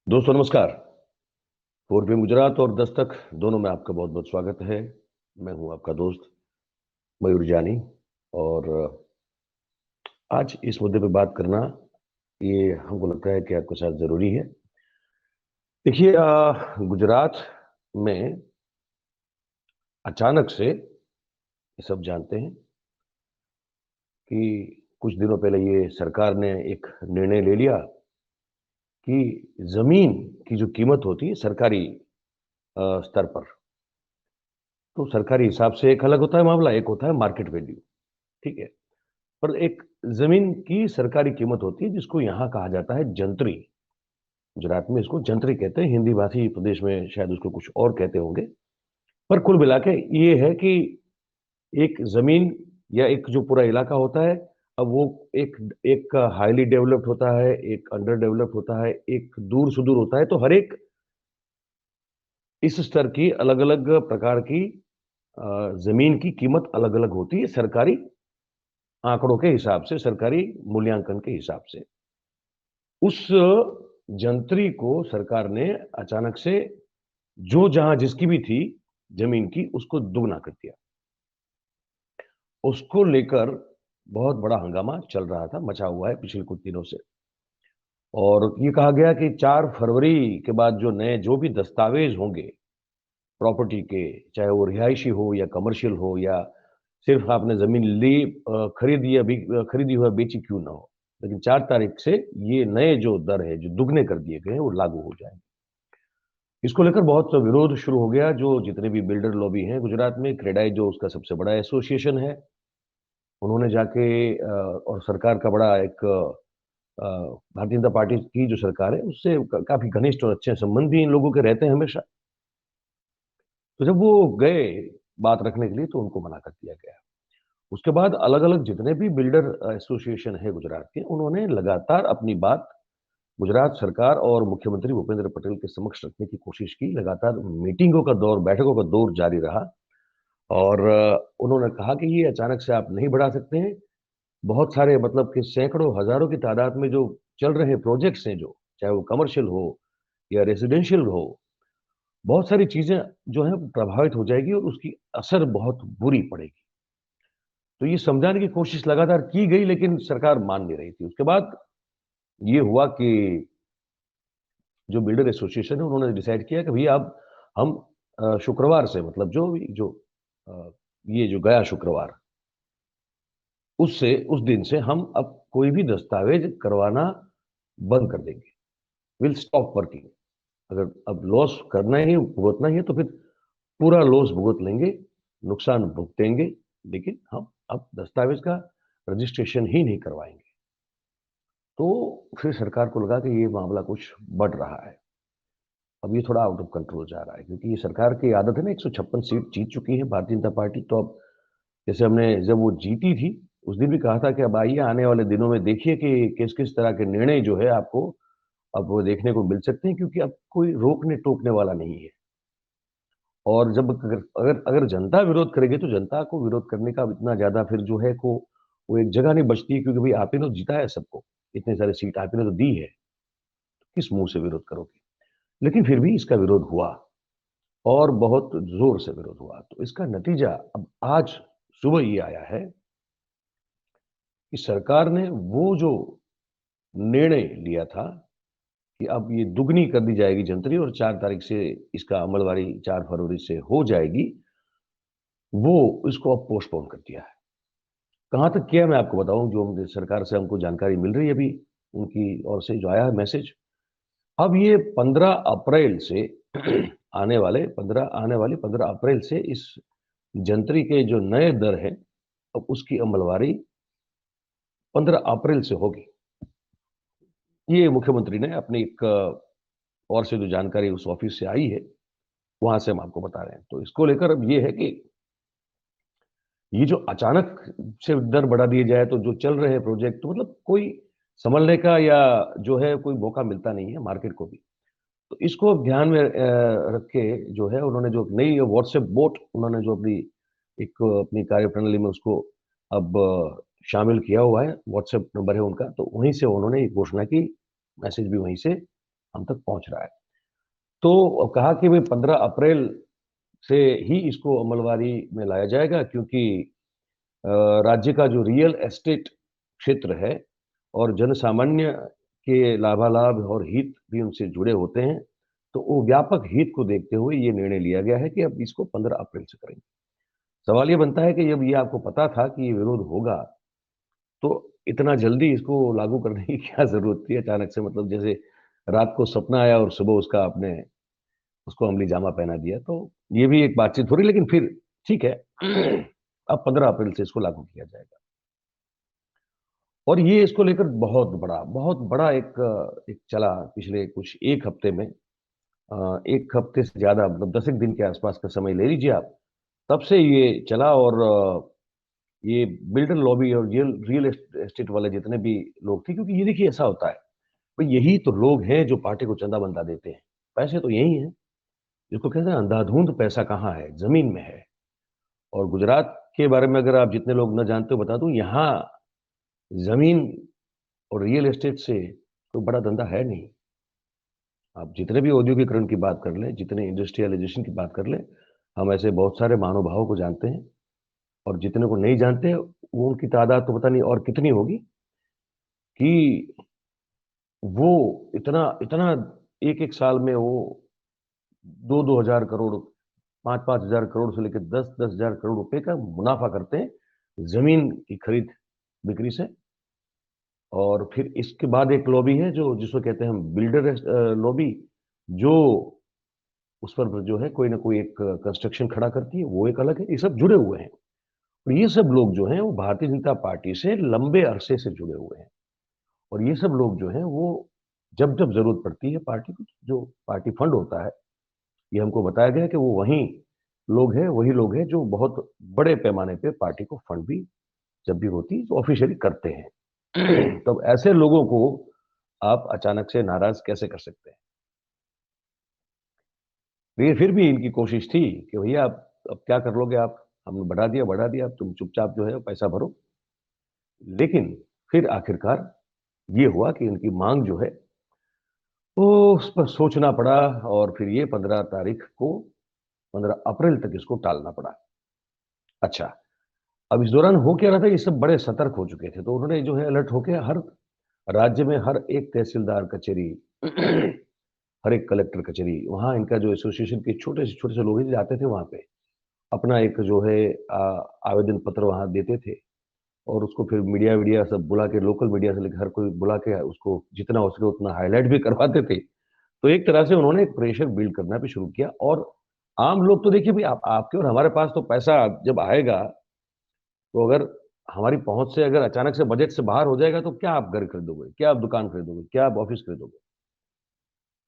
दोस्तों नमस्कार। पूर्वी गुजरात और दस्तक दोनों में आपका बहुत बहुत स्वागत है। मैं हूं आपका दोस्त मयूर जानी। और आज इस मुद्दे पे बात करना ये हमको लगता है कि आपके साथ जरूरी है। देखिए, गुजरात में अचानक से ये सब जानते हैं कि कुछ दिनों पहले ये सरकार ने एक निर्णय ले लिया कि जमीन की जो कीमत होती है सरकारी स्तर पर, तो सरकारी हिसाब से एक अलग होता है मामला, एक होता है मार्केट वैल्यू। ठीक है। पर एक जमीन की सरकारी कीमत होती है जिसको यहाँ कहा जाता है जंतरी। गुजरात में इसको जंतरी कहते हैं, हिंदी भाषी प्रदेश में शायद उसको कुछ और कहते होंगे। पर कुल मिला के ये है कि एक जमीन या एक जो पूरा इलाका होता है, अब वो एक एक हाईली डेवलप्ड होता है, एक अंडर डेवलप्ड होता है, एक दूर सुदूर होता है। तो हर एक इस स्तर की अलग अलग प्रकार की जमीन की कीमत अलग अलग होती है सरकारी आंकड़ों के हिसाब से, सरकारी मूल्यांकन के हिसाब से। उस जंत्री को सरकार ने अचानक से जो जहां जिसकी भी थी जमीन की, उसको दुगना कर दिया। उसको लेकर बहुत बड़ा हंगामा चल रहा था, मचा हुआ है पिछले कुछ दिनों से। और ये कहा गया कि 4 फरवरी के बाद जो नए जो भी दस्तावेज होंगे प्रॉपर्टी के, चाहे वो रिहायशी हो या कमर्शियल हो या सिर्फ आपने जमीन ली, खरीदी, अभी खरीदी हुआ बेची क्यों ना हो, लेकिन 4 तारीख से ये नए जो दर है जो दुगने कर दिए गए हैं वो लागू हो जाएंगे। इसको लेकर बहुत विरोध शुरू हो गया। जो जितने भी बिल्डर लॉबी हैं गुजरात में, क्रेडाई जो उसका सबसे बड़ा एसोसिएशन है, उन्होंने जाके और सरकार का बड़ा एक भारतीय जनता पार्टी की जो सरकार है उससे काफी घनिष्ठ और अच्छे संबंध भी इन लोगों के रहते हैं हमेशा। तो जब वो गए बात रखने के लिए तो उनको मना कर दिया गया। उसके बाद अलग अलग जितने भी बिल्डर एसोसिएशन है गुजरात के, उन्होंने लगातार अपनी बात गुजरात सरकार और मुख्यमंत्री भूपेंद्र पटेल के समक्ष रखने की कोशिश की। लगातार मीटिंगों का दौर, बैठकों का दौर जारी रहा। और उन्होंने कहा कि ये अचानक से आप नहीं बढ़ा सकते हैं। बहुत सारे, मतलब कि सैकड़ों हजारों की तादाद में जो चल रहे प्रोजेक्ट्स हैं, जो चाहे वो कमर्शियल हो या रेजिडेंशियल हो, बहुत सारी चीजें जो है प्रभावित हो जाएगी और उसकी असर बहुत बुरी पड़ेगी। तो ये समझाने की कोशिश लगातार की गई, लेकिन सरकार मान नहीं रही थी। उसके बाद ये हुआ कि जो बिल्डर एसोसिएशन है उन्होंने डिसाइड किया कि भैया अब हम शुक्रवार से, मतलब जो अ, ये जो गया शुक्रवार, उससे उस दिन से हम अब कोई भी दस्तावेज करवाना बंद कर देंगे। Will stop working. अगर अब लॉस करना ही, भुगतना ही है, तो फिर पूरा लॉस भुगत लेंगे, नुकसान भुगतेंगे, लेकिन हम अब दस्तावेज का रजिस्ट्रेशन ही नहीं करवाएंगे। तो फिर सरकार को लगा कि ये मामला कुछ बढ़ रहा है। अब ये थोड़ा आउट ऑफ कंट्रोल जा रहा है, क्योंकि ये सरकार की आदत है ना, 156 सीट जीत चुकी है भारतीय जनता पार्टी। तो अब जैसे हमने जब वो जीती थी उस दिन भी कहा था कि अब आइए आने वाले दिनों में देखिए कि किस किस तरह के निर्णय जो है आपको अब वो देखने को मिल सकते हैं, क्योंकि अब कोई रोकने टोकने वाला नहीं है। और जब अगर अगर अगर जनता विरोध करेगी तो जनता को विरोध करने का इतना ज्यादा फिर जो है को वो एक जगह नहीं बचती, क्योंकि भाई आप ही ने तो जीता है सबको, इतने सारे सीट आप ही ने तो दी है, किस मुंह से विरोध करोगे। लेकिन फिर भी इसका विरोध हुआ और बहुत जोर से विरोध हुआ। तो इसका नतीजा अब आज सुबह ये आया है कि सरकार ने वो जो निर्णय लिया था कि अब ये दुगनी कर दी जाएगी जंतरी और 4 तारीख से इसका अमलवारी 4 फरवरी से हो जाएगी, वो इसको अब पोस्टपोन कर दिया है। कहाँ तक किया मैं आपको बताऊं, जो सरकार से हमको जानकारी मिल रही है अभी, उनकी ओर से जो आया है मैसेज, अब ये 15 अप्रैल से आने वाली 15 अप्रैल से इस जंतरी के जो नए दर है, अब उसकी अमलवारी 15 अप्रैल से होगी। ये मुख्यमंत्री ने अपनी एक और से जो जानकारी उस ऑफिस से आई है, वहां से हम आपको बता रहे हैं। तो इसको लेकर अब ये है कि ये जो अचानक से दर बढ़ा दिए जाए तो जो चल रहे हैं प्रोजेक्ट, तो मतलब कोई संभलने का या जो है कोई मौका मिलता नहीं है मार्केट को भी। तो इसको अब ध्यान में रख के जो है उन्होंने जो नई व्हाट्सएप बोट उन्होंने जो अपनी एक अपनी कार्यप्रणाली में उसको अब शामिल किया हुआ है। व्हाट्सएप नंबर है उनका, तो वहीं से उन्होंने एक घोषणा की, मैसेज भी वहीं से हम तक पहुंच रहा है। तो कहा कि भाई 15 अप्रैल से ही इसको अमलवारी में लाया जाएगा, क्योंकि राज्य का जो रियल एस्टेट क्षेत्र है और जनसामान्य के लाभालाभ और हित भी उनसे जुड़े होते हैं, तो वो व्यापक हित को देखते हुए ये निर्णय लिया गया है कि अब इसको 15 अप्रैल से करेंगे। सवाल ये बनता है कि जब ये आपको पता था कि ये विरोध होगा, तो इतना जल्दी इसको लागू करने की क्या ज़रूरत थी अचानक से? मतलब जैसे रात को सपना आया और सुबह उसका आपने उसको अमली जामा पहना दिया, तो ये भी एक बातचीत हो रही, लेकिन फिर ठीक है। अब 15 अप्रैल से इसको लागू किया जाएगा। और ये इसको लेकर बहुत बड़ा एक चला पिछले कुछ 1 हफ्ते में। 1 हफ्ते से ज़्यादा, मतलब 10 एक दिन के आसपास का समय ले लीजिए आप। तब से ये चला, और ये बिल्डर लॉबी और रियल रियल एस्टेट वाले जितने भी लोग थे, क्योंकि ये देखिए ऐसा होता है, भाई यही तो लोग हैं जो पार्टी को चंदा-बंदा देते हैं। पैसे तो यही हैं, जिसको कहते हैं अंधाधुंध पैसा कहाँ है? ज़मीन में है। और गुजरात के बारे में अगर आप जितने लोग न जानते हो बता दूँ, यहाँ ज़मीन और रियल एस्टेट से कोई बड़ा धंधा है नहीं। आप जितने भी औद्योगिकरण की बात कर लें, जितने इंडस्ट्रियलाइज़ेशन की बात कर लें, हम ऐसे बहुत सारे महानुभावों को जानते हैं, और जितने को नहीं जानते, वो उनकी तादाद तो पता नहीं और कितनी होगी, कि वो इतना इतना एक-एक साल में वो 2-2 हज़ार करोड़, 5-5 हज़ार करोड़ से लेकर 10-10 हज़ार करोड़ रुपए का मुनाफ़ा करते हैं, ज़मीन की खरीद-बिक्री से। और फिर इसके बाद एक लॉबी है जो जिसको कहते हैं हम बिल्डर लॉबी, जो उस पर जो है कोई ना कोई एक कंस्ट्रक्शन खड़ा करती है, वो एक अलग है। ये सब जुड़े हुए हैं, और ये सब लोग जो हैं वो भारतीय जनता पार्टी से लंबे अरसे से जुड़े हुए हैं। और ये सब लोग जो हैं वो जब-जब ज़रूरत पड़ती है पार्टी को, जो पार्टी फंड होता है, ये हमको बताया गया है कि वो वही लोग हैं जो बहुत बड़े पैमाने पे पार्टी को फंड भी जब भी होती है तो ऑफ़िशियली करते हैं। तब ऐसे लोगों को आप अचानक से नाराज़ कैसे कर सकते हैं? ये फिर भी इनकी कोशिश थी कि भैया अब क्या कर लोगे आप? हमने बढ़ा दिया, अब तुम चुपचाप जो है पैसा भरो। लेकिन फिर आखिरकार ये हुआ कि उनकी माँग जो है, वो उस पर सोचना पड़ा, और फिर ये 15 तारीख को 15 अप्रैल तक इसको टालना पड़ा। अच्छा, अब इस दौरान हो क्या रहा था, ये सब बड़े सतर्क हो चुके थे, तो उन्होंने जो है अलर्ट होके हर राज्य में हर एक तहसीलदार कचहरी, हर एक कलेक्टर कचहरी, वहाँ इनका जो एसोसिएशन के छोटे से लोग ही जाते थे वहाँ पे, अपना एक जो है आवेदन पत्र वहाँ देते थे, और उसको फिर मीडिया-वीडिया सब बुला के, लोकल मीडिया से लेकर हर कोई बुला के उसको जितना हो सके उतना हाइलाइट भी करवाते थे। तो एक तरह से उन्होंने एक प्रेशर बिल्ड करना भी शुरू किया, और आम लोग तो देखिए भई, आप आपके और हमारे पास तो पैसा जब आएगा, तो अगर हमारी पहुँच से अगर अचानक से बजट से बाहर हो जाएगा, तो क्या आप घर खरीदोगे? क्या आप दुकान खरीदोगे? क्या आप ऑफ़िस खरीदोगे?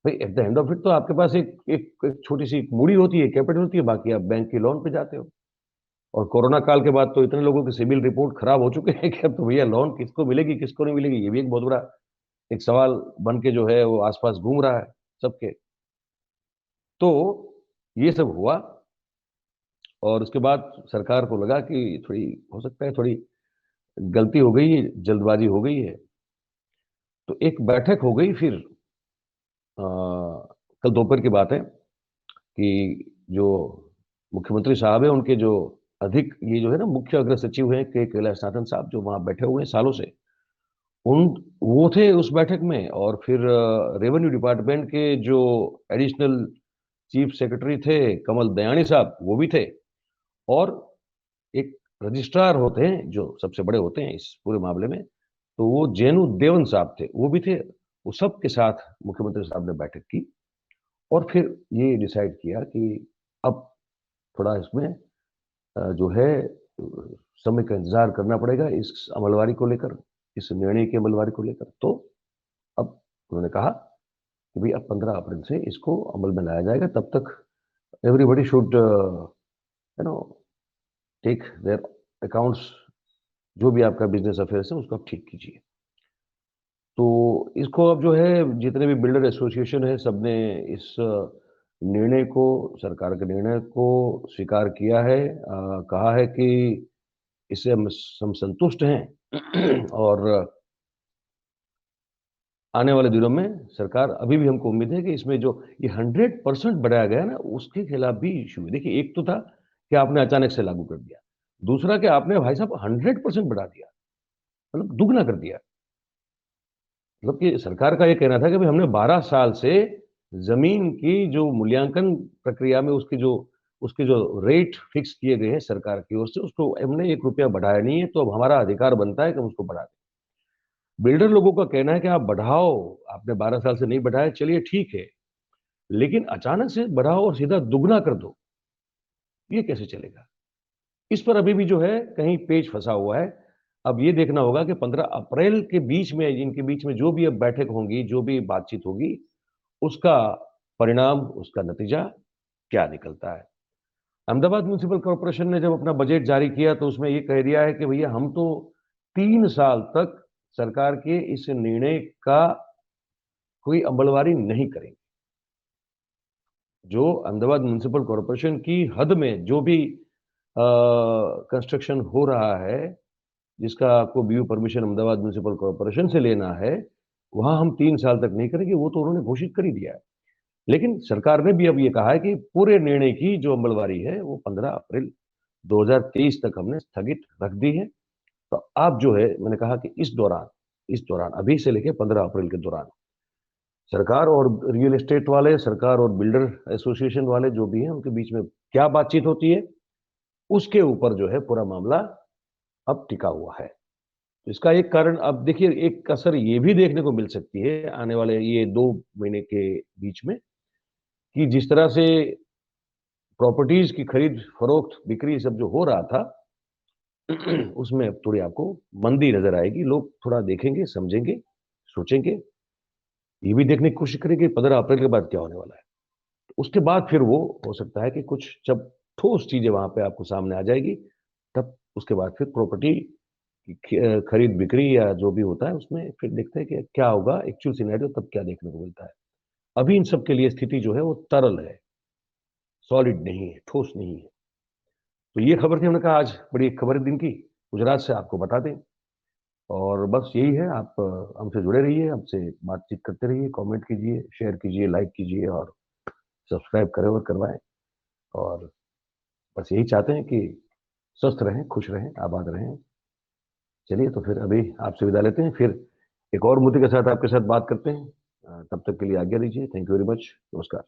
भई at the end of it तो आपके पास एक एक एक छोटी-सी मूड़ी होती है, कैपिटल होती है, बाकी आप बैंक के लोन पे जाते हो। और कोरोना काल के बाद तो इतने लोगों की सिविल रिपोर्ट खराब हो चुके हैं कि अब तो भैया लोन किसको मिलेगी, किसको नहीं मिलेगी, ये भी एक बहुत बड़ा एक सवाल बन के जो है वो आस-पास घूम रहा है सबके। तो ये सब हुआ, और उसके बाद सरकार को लगा कि थोड़ी हो सकता है थोड़ी गलती हो गई है, जल्दबाज़ी हो गई है। तो एक बैठक हो गई फिर, कल दोपहर की बात है, कि जो मुख्यमंत्री साहब हैं, उनके जो अधिक ये जो है ना मुख्य अग्र सचिव हैं के कैलाशनाथन साहब, जो वहाँ बैठे हुए हैं सालों से, उन वो थे उस बैठक में, और फिर रेवेन्यू डिपार्टमेंट के जो एडिशनल चीफ सेक्रेटरी थे कमल दयानी साहब, वो भी थे, और एक रजिस्ट्रार होते हैं जो सबसे बड़े होते हैं इस पूरे मामले में, तो वो जेनू देवन साहब थे, वो भी थे। वो सब के साथ मुख्यमंत्री साहब ने बैठक की, और फिर ये डिसाइड किया कि अब थोड़ा इसमें जो है समय का इंतज़ार करना पड़ेगा इस अमलवारी को लेकर, इस निर्णय की अमलवारी को लेकर। तो अब उन्होंने कहा कि भई अब 15 अप्रैल से इसको अमल में लाया जाएगा, तब तक everybody should you know take their accounts, जो भी आपका बिज़नेस अफ़ेयर्स है उसको आप ठीक कीजिए। तो इसको अब जो है जितने भी बिल्डर एसोसिएशन है, सबने इस निर्णय को, सरकार के निर्णय को स्वीकार किया है। कहा है कि इससे हम संतुष्ट हैं। और आने वाले दिनों में सरकार अभी भी हमको उम्मीद है कि इसमें जो ये 100% बढ़ाया गया ना, उसके खिलाफ भी इश्यू है। देखिए, एक तो था कि आपने अचानक से लागू कर दिया। दूसरा कि आपने भाई साहब 100% बढ़ा दिया, मतलब दुगना कर दिया। मतलब कि सरकार का ये कहना था कि भई हमने 12 साल से ज़मीन की जो मूल्यांकन प्रक्रिया में उसके जो रेट फिक्स किए गए हैं सरकार की ओर से, उसको हमने ₹1 बढ़ाया नहीं है, तो अब हमारा अधिकार बनता है कि हम उसको बढ़ा दें। बिल्डर लोगों का कहना है कि आप बढ़ाओ, आपने 12 साल से नहीं बढ़ाया, चलिए ठीक है, लेकिन अचानक से बढ़ाओ और सीधा दुगना कर दो, ये कैसे चलेगा? इस पर अभी भी जो है कहीं पेच फँसा हुआ है। अब ये देखना होगा कि 15 अप्रैल के बीच में इनके बीच में जो भी अब बैठक होंगी, जो भी बातचीत होगी, उसका परिणाम, उसका नतीजा क्या निकलता है। अहमदाबाद म्युनिसिपल कॉर्पोरेशन ने जब अपना बजट जारी किया तो उसमें ये कह दिया है कि भैया हम तो 3 साल तक सरकार के इस निर्णय का कोई अमलवारी नहीं करेंगे। जो अहमदाबाद म्युनिसिपल कॉर्पोरेशन की हद में जो भी कंस्ट्रक्शन हो रहा है, जिसका आपको बीयू परमिशन अहमदाबाद म्युनिसिपल कॉर्पोरेशन से लेना है, वहाँ हम 3 साल तक नहीं करेंगे, वो तो उन्होंने घोषित कर ही दिया है। लेकिन सरकार ने भी अब ये कहा है कि पूरे निर्णय की जो अमलवारी है, वो 15 अप्रैल 2023 तक हमने स्थगित रख दी है। तो आप जो है मैंने कहा कि इस दौरान अभी से लेके 15 अप्रैल के दौरान सरकार और रियल एस्टेट वाले, सरकार और बिल्डर एसोसिएशन वाले जो भी हैं, उनके बीच में क्या बातचीत होती है, उसके ऊपर जो है पूरा मामला अब टिका हुआ है। तो इसका एक कारण अब देखिए एक असर ये भी देखने को मिल सकती है आने वाले ये 2 महीने के बीच में कि जिस तरह से प्रॉपर्टीज़ की खरीद-फरोख्त, बिक्री सब जो हो रहा था, उसमें अब थोड़ी आपको मंदी नज़र आएगी। लोग थोड़ा देखेंगे, समझेंगे, सोचेंगे, ये भी देखने की कोशिश करेंगे 15 अप्रैल के बाद क्या होने वाला है। उसके बाद फिर वो हो सकता है कि कुछ जब ठोस चीज़ें वहाँ पे आपको सामने आ जाएगी, तब उसके बाद फिर प्रॉपर्टी की खरीद-बिक्री या जो भी होता है, उसमें फिर देखते हैं कि क्या होगा, एक्चुअल सिनेरियो तब क्या देखने को मिलता है। अभी इन सब के लिए स्थिति जो है वो तरल है, सॉलिड नहीं है, ठोस नहीं है। तो ये खबर थी, हमने कहा आज बड़ी खबर है दिन की, गुजरात से आपको बता दें। और बस यही है, आप हमसे जुड़े रहिए, हमसे बातचीत करते रहिए, कमेंट कीजिए, शेयर कीजिए, लाइक कीजिए और सब्सक्राइब करें और करवाएँ। और बस यही चाहते हैं कि स्वस्थ रहें, खुश रहें, आबाद रहें। चलिए तो फिर अभी आपसे विदा लेते हैं, फिर एक और मुद्दे के साथ आपके साथ बात करते हैं। तब तक के लिए आज्ञा दीजिए। Thank you very much. नमस्कार।